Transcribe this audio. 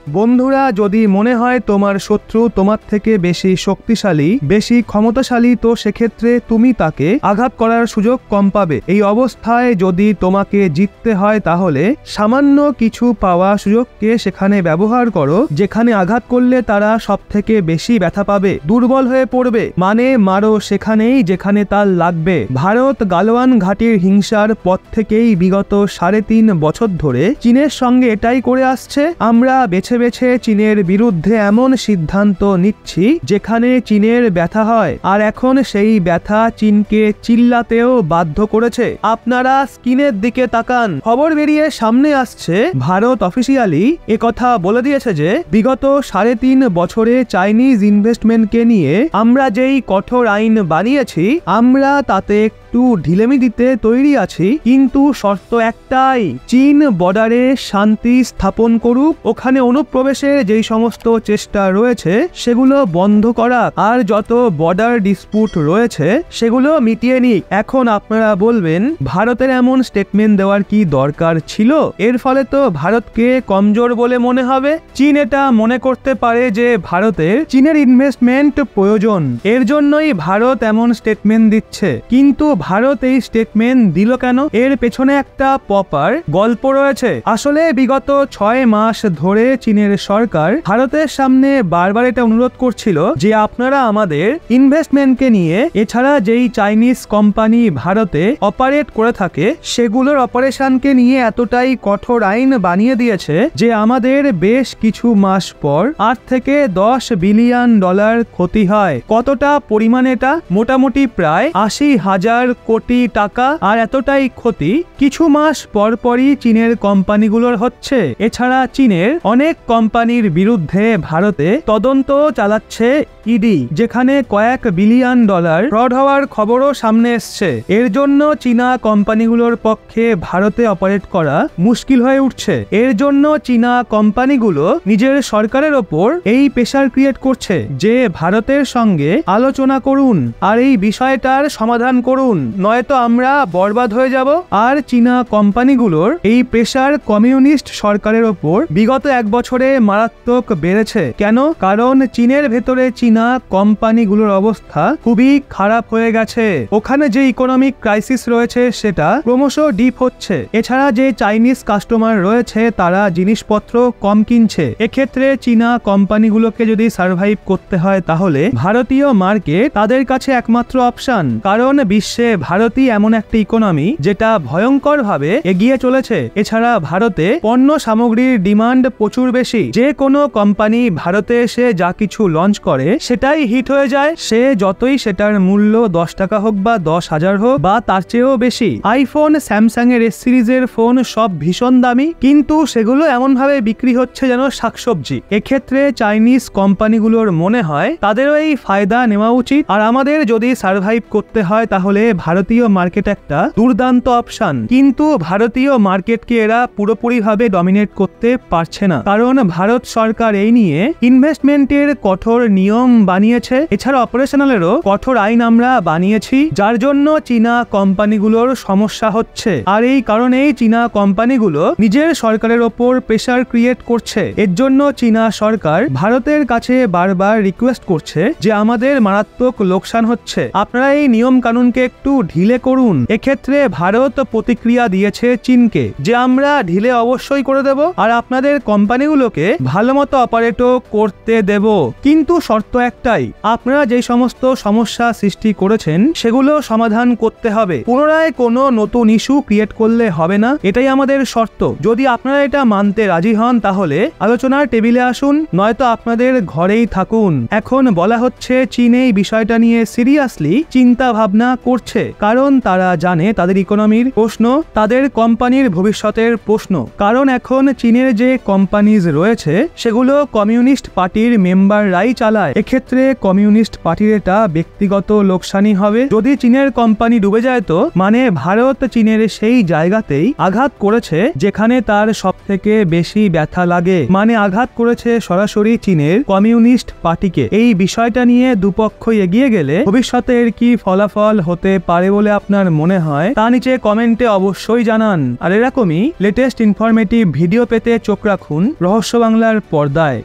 বন্ধুরা, যদি মনে হয় তোমার শত্রু তোমার থেকে বেশি শক্তিশালী, বেশি ক্ষমতাশালী, তো সেক্ষেত্রে তুমি তাকে আঘাত করার সুযোগ কম পাবে। এই অবস্থায় যদি তোমাকে জিততে হয় তাহলে সামান্য কিছু পাওয়া সুযোগকে সেখানে ব্যবহার করো যেখানে আঘাত করলে তারা সব থেকে বেশি ব্যথা পাবে, দুর্বল হয়ে পড়বে। মানে মারো সেখানেই যেখানে তার লাগবে। ভারত গালওয়ান ঘাটির হিংসার পর থেকেই বিগত 3.5 বছর ধরে চীনের সঙ্গে এটাই করে আসছে। আমরা বেছে বেছে চীনের বিরুদ্ধে এমন সিদ্ধান্ত নিচ্ছি যেখানে চীনের ব্যথা হয়, আর এখন সেই ব্যথা চীনকে চিল্লাতেও বাধ্য করেছে। আপনারা স্ক্রিনের দিকে তাকান। খবর বেরিয়ে সামনে আসছে, ভারত অফিসিয়ালি একথা বলে দিয়েছে যে বিগত 3.5 বছরে চাইনিজ ইনভেস্টমেন্টকে নিয়ে আমরা যেই কঠোর আইন বানিয়েছি আমরা তাতে একটু ঢিলেমি দিতে তৈরি আছি, কিন্তু শর্ত একটাই, চীন বর্ডারে শান্তি স্থাপন করুক, ওখানে অনুপ্রবেশের যেই সমস্ত চেষ্টা রয়েছে সেগুলো বন্ধ করা, আর যত বর্ডার ডিসপুট রয়েছে সেগুলো মিটিয়ে নিক। এখন আপনারা বলবেন ভারতের এমন স্টেটমেন্ট দেওয়ার কি দরকার ছিল? এর ফলে তো ভারতকে কমজোর বলে মনে হবে। চীন এটা মনে করতে পারে যে ভারতের চীনের ইনভেস্টমেন্ট প্রয়োজন, এর জন্যই ভারত এমন স্টেটমেন্ট দিচ্ছে। কিন্তু ভারত এই স্টেটমেন্ট দিল কেন? এর পেছনে একটা প্রপার গল্প রয়েছে। আসলে বিগত 6 মাস ধরে চীনের সরকার ভারতের সামনে বারবার এটা অনুরোধ করছিল যে আপনারা আমাদের ইনভেস্টমেন্টকে নিয়ে, এছাড়া যেই চাইনিজ কোম্পানি ভারতে অপারেট করে থাকে সেগুলোর অপারেশনকে নিয়ে এতটাই কঠোর আইন বানিয়ে দিয়েছে যে আমাদের বেশ কিছু মাস পর 8 থেকে 10 বিলিয়ন ডলার ক্ষতি হয়। কতটা পরিমাণ এটা? মোটামুটি প্রায় 80,000 কোটি টাকা। আর এতটাই ক্ষতি কিছু মাস পর পরই চীনের কোম্পানিগুলোর হচ্ছে। এছাড়া চীনের অনেক কোম্পানির বিরুদ্ধে ভারতে তদন্ত চালাচ্ছে ইডি, যেখানে কয়েক বিলিয়ন ডলার ফ্রড হওয়ার খবরও সামনে এসছে। এর জন্য চীনা কোম্পানিগুলোর পক্ষে ভারতে অপারেট করা মুশকিল হয়ে উঠছে। এর জন্য চীনা কোম্পানিগুলো নিজের সরকারের ওপর এই প্রেসার ক্রিয়েট করছে যে ভারতের সঙ্গে আলোচনা করুন আর এই বিষয়টার সমাধান করুন, নয়তো আমরা বরবাদ হয়ে যাব। আর চীনা কোম্পানিগুলোর এই প্রেসার কমিউনিস্ট সরকারের ওপর বিগত 1 বছরে মারাত্মক বেড়েছে। কেন? কারণ চীনের ভেতরে চীনা কোম্পানিগুলোর অবস্থা খুবই খারাপ হয়ে গেছে। ওখানে যে ইকোনমিক ক্রাইসিস রয়েছে সেটা ক্রমশ ডিপ হচ্ছে। এছাড়া যে চাইনিজ কাস্টমার রয়েছে তারা জিনিসপত্র কম কিনছে। এক্ষেত্রে চীনা কোম্পানিগুলোকে যদি সার্ভাইভ করতে হয় তাহলে ভারতীয় মার্কেট তাদের কাছে একমাত্র অপশন। কারণ বিশ্বে ভারতই এমন একটা ইকোনমি যেটা ভয়ঙ্কর ভাবে এগিয়ে চলেছে। এছাড়া ভারতে পণ্য সামগ্রীর ডিমান্ড প্রচুর বেশি। যে কোনো কোম্পানি ভারতে এসে যা কিছু লঞ্চ করে সেটাই হিট হয়ে যায়, সে যতই সেটার মূল্য 10 টাকা হোক বা 10,000 হোক বা তার চেয়েও বেশি। আইফোন, স্যামসাং এর S সিরিজের ফোন সব ভীষণ দামি, কিন্তু সেগুলো এমন ভাবে বিক্রি হচ্ছে যেন শাকসবজি। এক্ষেত্রে চাইনিজ কোম্পানিগুলোর মনে হয় তাদেরও এই ফায়দা নেওয়া উচিত। আর আমাদের যদি সার্ভাইভ করতে হয় তাহলে ভারতীয় মার্কেট একটা দুর্দান্ত অপশন, কিন্তু ভারতীয় মার্কেটকে এরা পুরোপুরি ভাবে ডমিনেট করতে পারছে না। কারণ ভারত সরকার এই নিয়ে ইনভেস্টমেন্টের কঠোর নিয়ম বানিয়েছে, এছাড়া অপারেশনালেরও কঠোর আইন আমরা বানিয়েছি, যার জন্য চীনা কোম্পানিগুলোর সমস্যা হচ্ছে। আর এই কারণেই চীনা কোম্পানিগুলো নিজের সরকারের ওপর প্রেসার ক্রিয়েট করছে। এর জন্য চীনা সরকার ভারতের কাছে বারবার রিকোয়েস্ট করছে যে আমাদের মারাত্মক লোকসান হচ্ছে, আপনারা এই নিয়ম কানুনকে একটু ঢিলে করুন। এক্ষেত্রে ভারত প্রতিক্রিয়া দিয়েছে চীনকে যে আমরা ঢিলে অবশ্যই করে দেব আর আপনাদের কোম্পানিগুলোকে ভালো মতো অপারেটও করতে দেব, কিন্তু শর্ত একটাই, আপনারা যে সমস্ত সমস্যা সৃষ্টি করেছেন সেগুলো সমাধান করতে হবে। পুনরায় কোনো নতুন ইস্যু ক্রিয়েট করলে হবে না, এটাই আমাদের শর্ত। যদি আপনারা এটা মানতে রাজি হন তাহলে আলোচনার টেবিলে আসুন, নয়তো আপনাদের ঘরেই থাকুন। এখন বলা হচ্ছে চীন এই বিষয়টা নিয়ে সিরিয়াসলি চিন্তা ভাবনা করছে, কারণ তারা জানে তাদের ইকোনমির প্রশ্ন, তাদের কোম্পানির ভবিষ্যতের প্রশ্ন। কারণ এখন চীনের যে কোম্পানিজ রয়েছে সেগুলো কমিউনিস্ট পার্টির মেম্বাররাই চালায়। এক্ষেত্রে কমিউনিস্ট পার্টির এটা ব্যক্তিগত লোকসানি হবে। যদি চীনের কোম্পানি ডুবে যায় তো মানে ভারত চীনের সেই জায়গাতেই আঘাত করেছে যেখানে তার সবথেকে বেশি ব্যথা লাগে, মানে আঘাত করেছে সরাসরি চীনের কমিউনিস্ট পার্টিকে। এই বিষয়টা নিয়ে দুপক্ষই এগিয়ে গেলে ভবিষ্যতে এর কি ফলাফল হতে পারে বলে আপনার মনে হয় তা নিচে কমেন্টে অবশ্যই জানান। আর এরকমই লেটেস্ট ইনফরমেটিভ ভিডিও পেতে চোখ রাখুন রহস্য বাংলার পর্দায়।